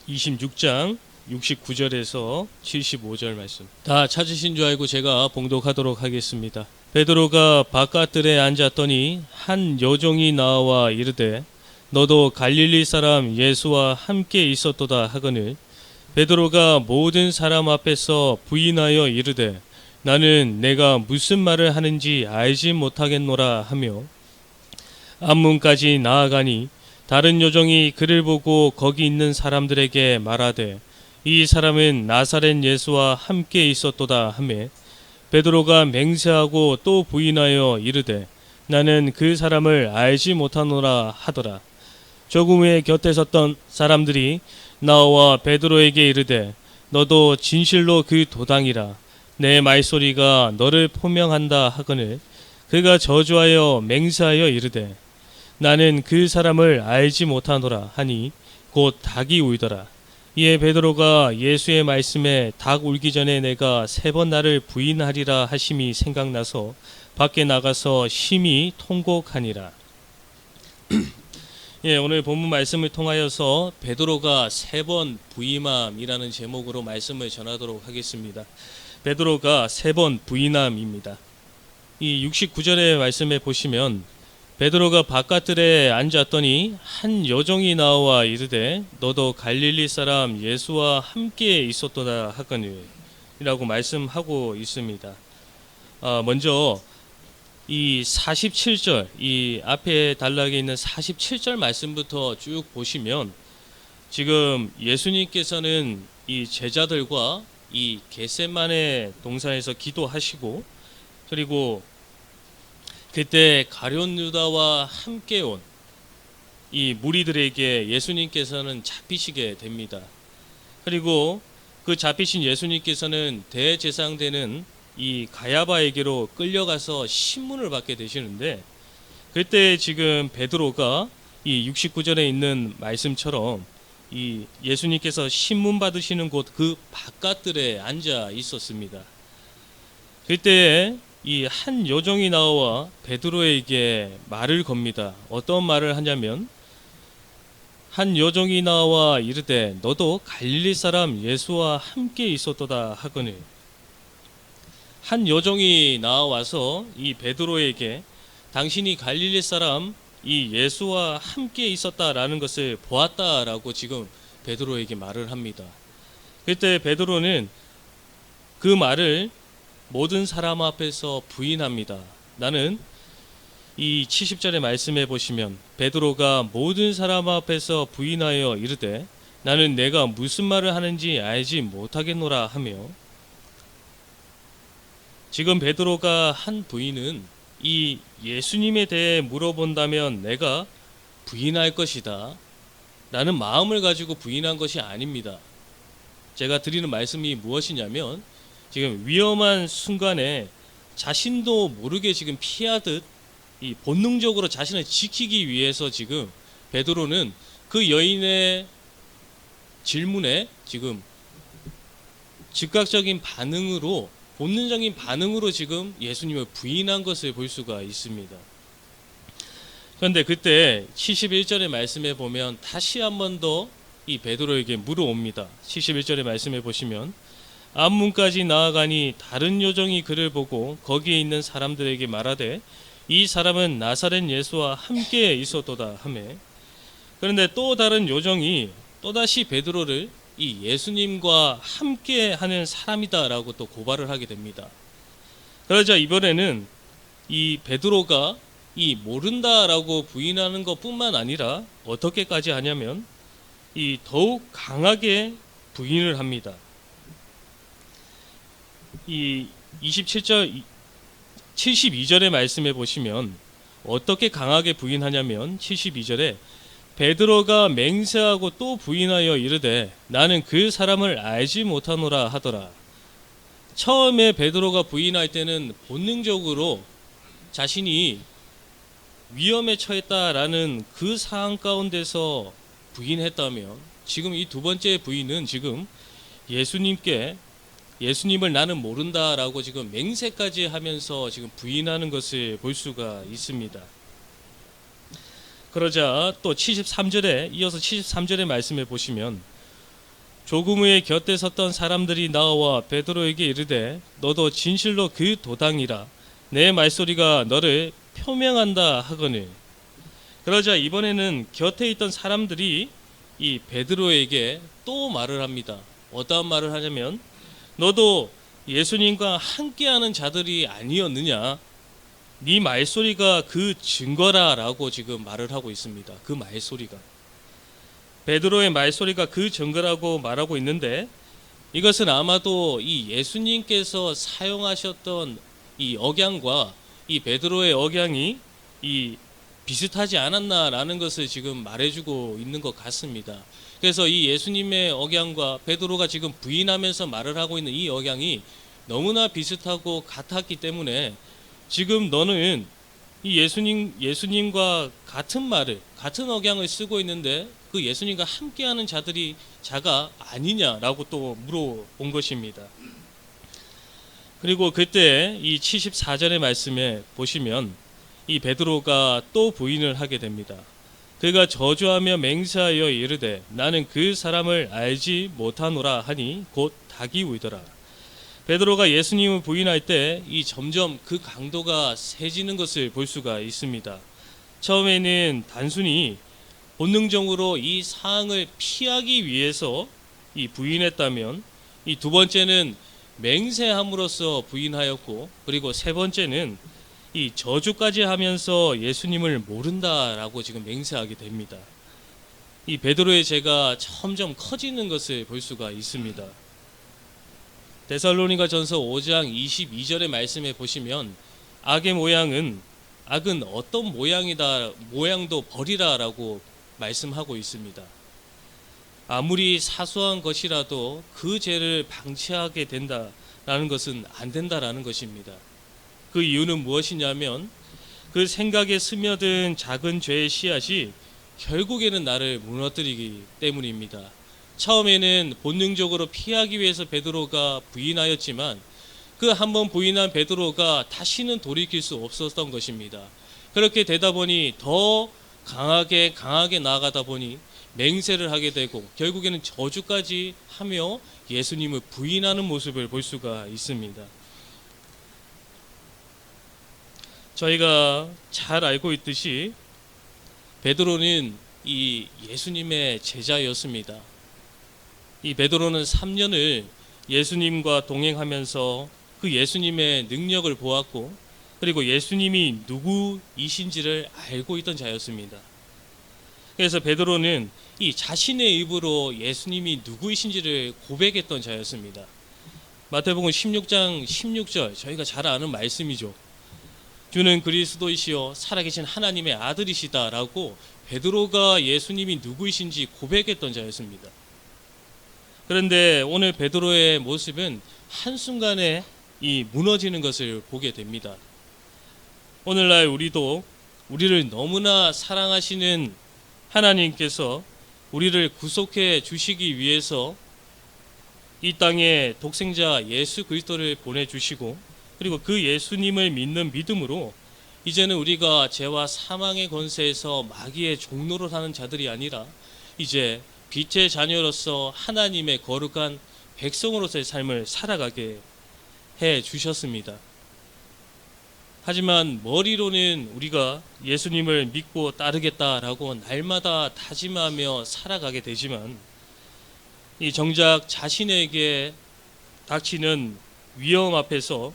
26장 69절에서 75절 말씀. 다 찾으신 줄 알고 제가 봉독하도록 하겠습니다. 베드로가 바깥들에 앉았더니 한 여종이 나와 이르되 너도 갈릴리 사람 예수와 함께 있었도다 하거늘 베드로가 모든 사람 앞에서 부인하여 이르되 나는 내가 무슨 말을 하는지 알지 못하겠노라 하며 앞문까지 나아가니 다른 여종이 그를 보고 거기 있는 사람들에게 말하되 이 사람은 나사렛 예수와 함께 있었도다 하매 베드로가 맹세하고 또 부인하여 이르되 나는 그 사람을 알지 못하노라 하더라. 조금 후에 곁에 섰던 사람들이 나와 베드로에게 이르되 너도 진실로 그 도당이라 내 말소리가 너를 포명한다 하거늘 그가 저주하여 맹세하여 이르되 나는 그 사람을 알지 못하노라 하니 곧 닭이 울더라. 이에 베드로가 예수의 말씀에 닭 울기 전에 내가 3번 나를 부인하리라 하심이 생각나서 밖에 나가서 심히 통곡하니라. 예, 오늘 본문 말씀을 통하여서 베드로가 3번 부임함이라는 제목으로 말씀을 전하도록 하겠습니다. 베드로가 3번 부인함입니다. 이 69절의 말씀에 보시면 베드로가 바깥들에 앉았더니 한 여종이 나와 이르되 너도 갈릴리 사람 예수와 함께 있었도다 하거늘 이라고 말씀하고 있습니다. 먼저 이 47절 이 앞에 단락에 있는 47절 말씀부터 쭉 보시면 지금 예수님께서는 이 제자들과 이 겟세마네 동산에서 기도하시고 그리고 그때 가룟 유다와 함께 온 이 무리들에게 예수님께서는 잡히시게 됩니다. 그리고 그 잡히신 예수님께서는 대제사장되는 이 가야바에게로 끌려가서 신문을 받게 되시는데 그때 지금 베드로가 이 69절에 있는 말씀처럼 이 예수님께서 신문 받으시는 곳 그 바깥들에 앉아 있었습니다. 그때 이 한 여종이 나와 베드로에게 말을 겁니다. 어떤 말을 하냐면 한 여종이 나와 이르되 너도 갈릴리 사람 예수와 함께 있었도다 하거늘 한 여종이 나와서 이 베드로에게 당신이 갈릴리 사람 이 예수와 함께 있었다라는 것을 보았다라고 지금 베드로에게 말을 합니다. 그때 베드로는 그 말을 모든 사람 앞에서 부인합니다. 나는 이 70절의 말씀에 보시면 베드로가 모든 사람 앞에서 부인하여 이르되 나는 내가 무슨 말을 하는지 알지 못하겠노라 하며 지금 베드로가 한 부인은 이 예수님에 대해 물어본다면 내가 부인할 것이다 라는 마음을 가지고 부인한 것이 아닙니다. 제가 드리는 말씀이 무엇이냐면 지금 위험한 순간에 자신도 모르게 지금 피하듯 이 본능적으로 자신을 지키기 위해서 지금 베드로는 그 여인의 질문에 지금 즉각적인 반응으로 본능적인 반응으로 지금 예수님을 부인한 것을 볼 수가 있습니다. 그런데 그때 71절의 말씀에 보면 다시 한 번 더 이 베드로에게 물어옵니다. 71절의 말씀에 보시면 앞문까지 나아가니 다른 여종이 그를 보고 거기에 있는 사람들에게 말하되 이 사람은 나사렛 예수와 함께 있었도다 하매 그런데 또 다른 여종이 또다시 베드로를 이 예수님과 함께 하는 사람이다라고 또 고발을 하게 됩니다. 그러자 이번에는 이 베드로가 이 모른다라고 부인하는 것뿐만 아니라 어떻게까지 하냐면 이 더욱 강하게 부인을 합니다. 이 27절 72절의 말씀에 보시면 어떻게 강하게 부인하냐면 72절에 베드로가 맹세하고 또 부인하여 이르되 나는 그 사람을 알지 못하노라 하더라. 처음에 베드로가 부인할 때는 본능적으로 자신이 위험에 처했다라는 그 상황 가운데서 부인했다면 지금 이 두 번째 부인은 지금 예수님을 나는 모른다라고 지금 맹세까지 하면서 지금 부인하는 것을 볼 수가 있습니다. 그러자 또 73절에 이어서 73절의 말씀에 보시면 조금 후에 곁에 섰던 사람들이 나와 베드로에게 이르되 너도 진실로 그 도당이라 내 말소리가 너를 표명한다 하거늘. 그러자 이번에는 곁에 있던 사람들이 이 베드로에게 또 말을 합니다. 어떠한 말을 하냐면 너도 예수님과 함께하는 자들이 아니었느냐? 네 말소리가 그 증거라라고 지금 말을 하고 있습니다. 그 말소리가. 베드로의 말소리가 그 증거라고 말하고 있는데 이것은 아마도 이 예수님께서 사용하셨던 이 억양과 이 베드로의 억양이 이 비슷하지 않았나라는 것을 지금 말해주고 있는 것 같습니다. 그래서 이 예수님의 억양과 베드로가 지금 부인하면서 말을 하고 있는 이 억양이 너무나 비슷하고 같았기 때문에 지금 너는 이 예수님과 같은 말을, 같은 억양을 쓰고 있는데 그 예수님과 함께하는 자가 아니냐라고 또 물어본 것입니다. 그리고 그때 이 74절의 말씀에 보시면 이 베드로가 또 부인을 하게 됩니다. 그가 저주하며 맹세하여 이르되 나는 그 사람을 알지 못하노라 하니 곧 닭이 울더라. 베드로가 예수님을 부인할 때 이 점점 그 강도가 세지는 것을 볼 수가 있습니다. 처음에는 단순히 본능적으로 이 사항을 피하기 위해서 이 부인했다면 이 두 번째는 맹세함으로써 부인하였고 그리고 세 번째는 이 저주까지 하면서 예수님을 모른다라고 지금 맹세하게 됩니다. 이 베드로의 죄가 점점 커지는 것을 볼 수가 있습니다. 데살로니가 전서 5장 22절의 말씀에 보시면 악은 어떤 모양도 버리라라고 말씀하고 있습니다. 아무리 사소한 것이라도 그 죄를 방치하게 된다라는 것은 안 된다라는 것입니다. 그 이유는 무엇이냐면 그 생각에 스며든 작은 죄의 씨앗이 결국에는 나를 무너뜨리기 때문입니다. 처음에는 본능적으로 피하기 위해서 베드로가 부인하였지만 그 한번 부인한 베드로가 다시는 돌이킬 수 없었던 것입니다. 그렇게 되다 보니 더 강하게 나아가다 보니 맹세를 하게 되고 결국에는 저주까지 하며 예수님을 부인하는 모습을 볼 수가 있습니다. 저희가 잘 알고 있듯이 베드로는 이 예수님의 제자였습니다. 이 베드로는 3년을 예수님과 동행하면서 그 예수님의 능력을 보았고 그리고 예수님이 누구이신지를 알고 있던 자였습니다. 그래서 베드로는 이 자신의 입으로 예수님이 누구이신지를 고백했던 자였습니다. 마태복음 16장 16절 저희가 잘 아는 말씀이죠. 주는 그리스도이시요 살아계신 하나님의 아들이시다라고 베드로가 예수님이 누구이신지 고백했던 자였습니다. 그런데 오늘 베드로의 모습은 한순간에 이 무너지는 것을 보게 됩니다. 오늘날 우리를 너무나 사랑하시는 하나님께서 우리를 구속해 주시기 위해서 이 땅에 독생자 예수 그리스도를 보내주시고 그리고 그 예수님을 믿는 믿음으로 이제는 우리가 죄와 사망의 권세에서 마귀의 종노를 하는 자들이 아니라 이제 빛의 자녀로서 하나님의 거룩한 백성으로서의 삶을 살아가게 해 주셨습니다. 하지만 머리로는 우리가 예수님을 믿고 따르겠다라고 날마다 다짐하며 살아가게 되지만 이 정작 자신에게 닥치는 위험 앞에서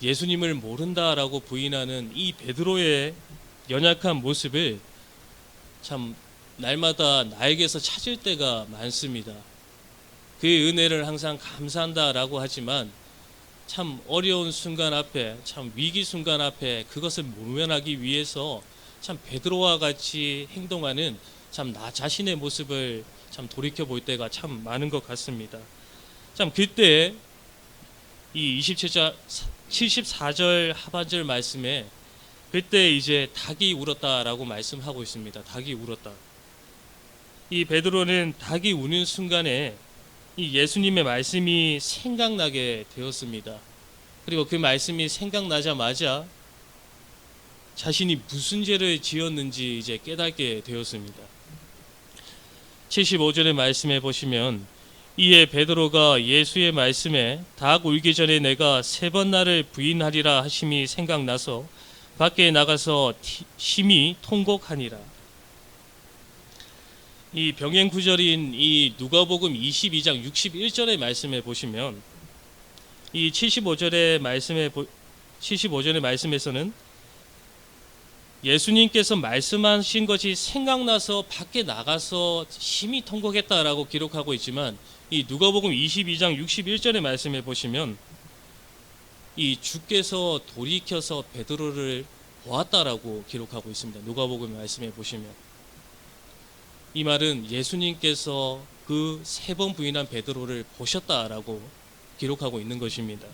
예수님을 모른다라고 부인하는 이 베드로의 연약한 모습을 참 날마다 나에게서 찾을 때가 많습니다. 그 은혜를 항상 감사한다라고 하지만 참 어려운 순간 앞에 참 위기 순간 앞에 그것을 모면하기 위해서 참 베드로와 같이 행동하는 참 나 자신의 모습을 참 돌이켜 볼 때가 참 많은 것 같습니다. 참 그때 이 74절 하반절 말씀에 그때 이제 닭이 울었다라고 말씀하고 있습니다. 닭이 울었다. 이 베드로는 닭이 우는 순간에 이 예수님의 말씀이 생각나게 되었습니다. 그리고 그 말씀이 생각나자마자 자신이 무슨 죄를 지었는지 이제 깨닫게 되었습니다. 75절의 말씀에 보시면 이에 베드로가 예수의 말씀에 닭 울기 전에 내가 3번 나를 부인하리라 하심이 생각나서 밖에 나가서 심히 통곡하니라. 이 병행 구절인 이 누가복음 22장 61절의 말씀에 보시면 이 75절의 말씀에서는 예수님께서 말씀하신 것이 생각나서 밖에 나가서 심히 통곡했다라고 기록하고 있지만 이 누가복음 22장 61절의 말씀에 보시면 이 주께서 돌이켜서 베드로를 보았다라고 기록하고 있습니다. 누가복음 말씀에 보시면 이 말은 예수님께서 그 3번 부인한 베드로를 보셨다라고 기록하고 있는 것입니다.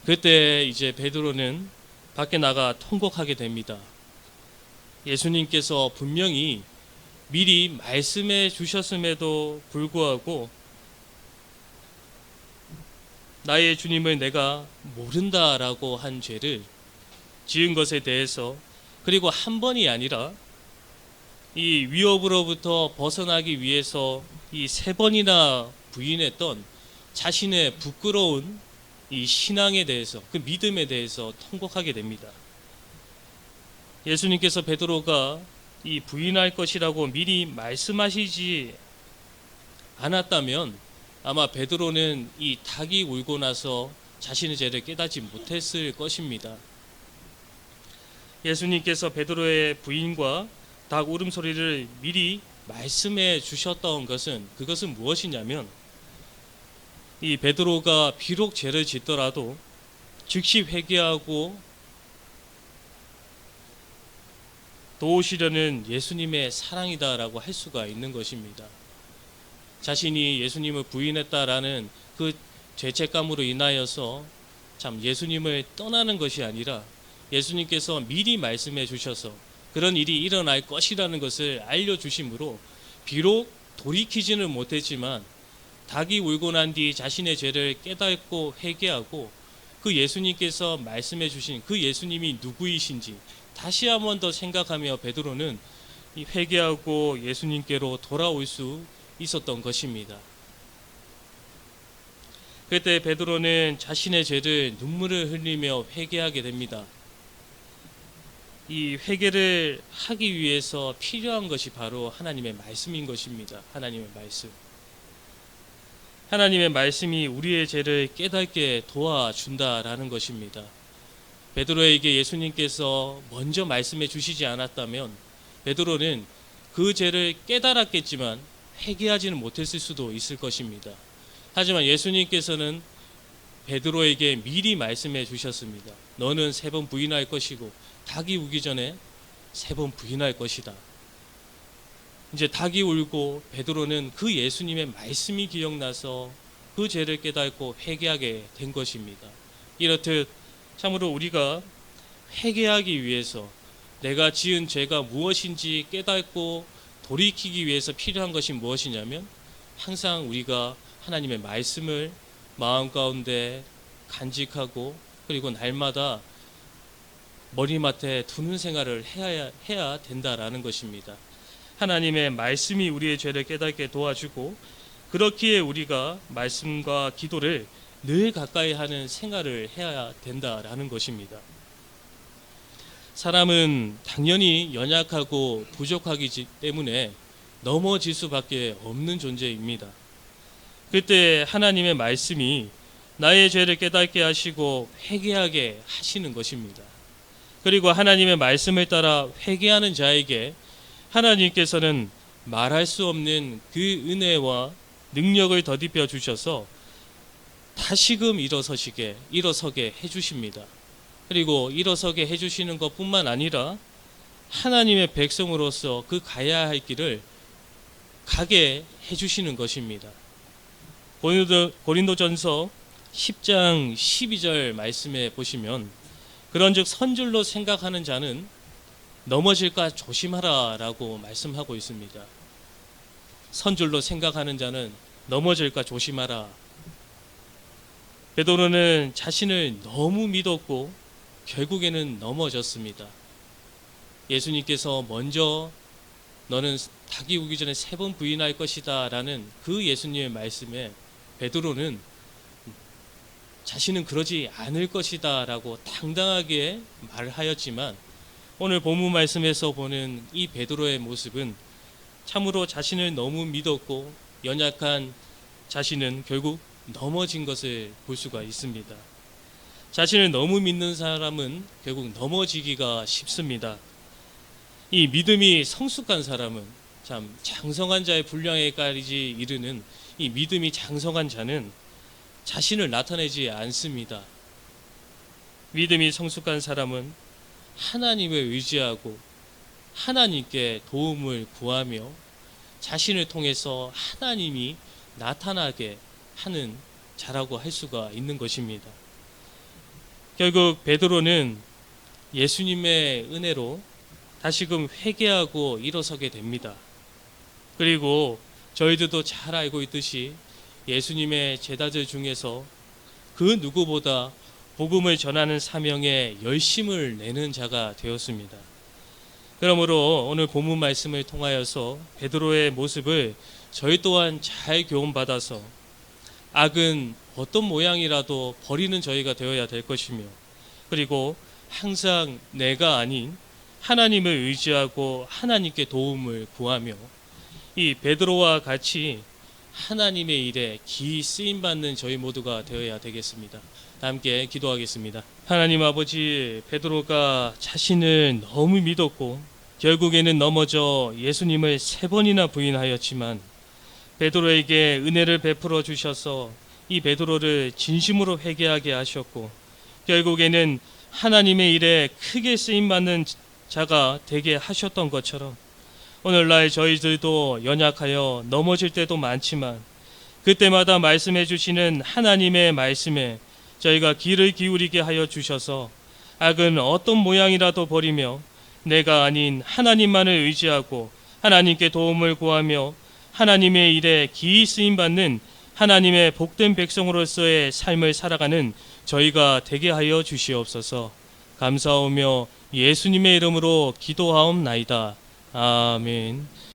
그때 이제 베드로는 밖에 나가 통곡하게 됩니다. 예수님께서 분명히 미리 말씀해 주셨음에도 불구하고 나의 주님을 내가 모른다라고 한 죄를 지은 것에 대해서, 그리고 한 번이 아니라 이 위협으로부터 벗어나기 위해서 이 3번이나 부인했던 자신의 부끄러운 이 신앙에 대해서, 그 믿음에 대해서 통곡하게 됩니다. 예수님께서 베드로가 이 부인할 것이라고 미리 말씀하시지 않았다면 아마 베드로는 이 닭이 울고 나서 자신의 죄를 깨닫지 못했을 것입니다. 예수님께서 베드로의 부인과 닭 울음소리를 미리 말씀해 주셨던 것은, 그것은 무엇이냐면 이 베드로가 비록 죄를 짓더라도 즉시 회개하고 도우시려는 예수님의 사랑이다라고 할 수가 있는 것입니다. 자신이 예수님을 부인했다라는 그 죄책감으로 인하여서 참 예수님을 떠나는 것이 아니라 예수님께서 미리 말씀해 주셔서 그런 일이 일어날 것이라는 것을 알려주심으로 비록 돌이키지는 못했지만 닭이 울고 난 뒤 자신의 죄를 깨닫고 회개하고 그 예수님께서 말씀해 주신 그 예수님이 누구이신지 다시 한 번 더 생각하며 베드로는 이 회개하고 예수님께로 돌아올 수 있었던 것입니다. 그때 베드로는 자신의 죄를 눈물을 흘리며 회개하게 됩니다. 이 회개를 하기 위해서 필요한 것이 바로 하나님의 말씀인 것입니다. 하나님의 말씀. 하나님의 말씀이 우리의 죄를 깨닫게 도와준다라는 것입니다. 베드로에게 예수님께서 먼저 말씀해 주시지 않았다면 베드로는 그 죄를 깨달았겠지만 회개하지는 못했을 수도 있을 것입니다. 하지만 예수님께서는 베드로에게 미리 말씀해 주셨습니다. 너는 3번 부인할 것이고 닭이 울기 전에 3번 부인할 것이다. 이제 닭이 울고 베드로는 그 예수님의 말씀이 기억나서 그 죄를 깨닫고 회개하게 된 것입니다. 이렇듯 참으로 우리가 회개하기 위해서 내가 지은 죄가 무엇인지 깨닫고 돌이키기 위해서 필요한 것이 무엇이냐면 항상 우리가 하나님의 말씀을 마음 가운데 간직하고 그리고 날마다 머리맡에 두는 생활을 해야 된다라는 것입니다. 하나님의 말씀이 우리의 죄를 깨닫게 도와주고 그렇기에 우리가 말씀과 기도를 늘 가까이 하는 생활을 해야 된다라는 것입니다. 사람은 당연히 연약하고 부족하기 때문에 넘어질 수밖에 없는 존재입니다. 그때 하나님의 말씀이 나의 죄를 깨닫게 하시고 회개하게 하시는 것입니다. 그리고 하나님의 말씀을 따라 회개하는 자에게 하나님께서는 말할 수 없는 그 은혜와 능력을 더디펴 주셔서 다시금 일어서게 해주십니다. 그리고 일어서게 해주시는 것뿐만 아니라 하나님의 백성으로서 그 가야 할 길을 가게 해주시는 것입니다. 고린도전서 10장 12절 말씀에 보시면 그런즉 선줄로 생각하는 자는 넘어질까 조심하라 라고 말씀하고 있습니다. 선줄로 생각하는 자는 넘어질까 조심하라. 베드로는 자신을 너무 믿었고 결국에는 넘어졌습니다. 예수님께서 먼저 너는 닭이 오기 전에 3번 부인할 것이다 라는 그 예수님의 말씀에 베드로는 자신은 그러지 않을 것이다 라고 당당하게 말하였지만, 오늘 본문 말씀에서 보는 이 베드로의 모습은 참으로 자신을 너무 믿었고 연약한 자신은 결국 넘어진 것을 볼 수가 있습니다. 자신을 너무 믿는 사람은 결국 넘어지기가 쉽습니다. 이 믿음이 성숙한 사람은, 참 장성한 자의 분량에까지 이르는 이 믿음이 장성한 자는 자신을 나타내지 않습니다. 믿음이 성숙한 사람은 하나님을 의지하고 하나님께 도움을 구하며 자신을 통해서 하나님이 나타나게 하는 자라고 할 수가 있는 것입니다. 결국 베드로는 예수님의 은혜로 다시금 회개하고 일어서게 됩니다. 그리고 저희들도 잘 알고 있듯이 예수님의 제자들 중에서 그 누구보다 복음을 전하는 사명에 열심을 내는 자가 되었습니다. 그러므로 오늘 본문 말씀을 통하여서 베드로의 모습을 저희 또한 잘 교훈받아서 악은 어떤 모양이라도 버리는 저희가 되어야 될 것이며, 그리고 항상 내가 아닌 하나님을 의지하고 하나님께 도움을 구하며 이 베드로와 같이 하나님의 일에 기이 쓰임받는 저희 모두가 되어야 되겠습니다. 함께 기도하겠습니다. 하나님 아버지, 베드로가 자신을 너무 믿었고 결국에는 넘어져 예수님을 3번이나 부인하였지만 베드로에게 은혜를 베풀어 주셔서 이 베드로를 진심으로 회개하게 하셨고 결국에는 하나님의 일에 크게 쓰임받는 자가 되게 하셨던 것처럼 오늘날 저희들도 연약하여 넘어질 때도 많지만 그때마다 말씀해 주시는 하나님의 말씀에 저희가 귀를 기울이게 하여 주셔서 악은 어떤 모양이라도 버리며 내가 아닌 하나님만을 의지하고 하나님께 도움을 구하며 하나님의 일에 기이 쓰임받는 하나님의 복된 백성으로서의 삶을 살아가는 저희가 되게 하여 주시옵소서. 감사하며 예수님의 이름으로 기도하옵나이다. 아멘.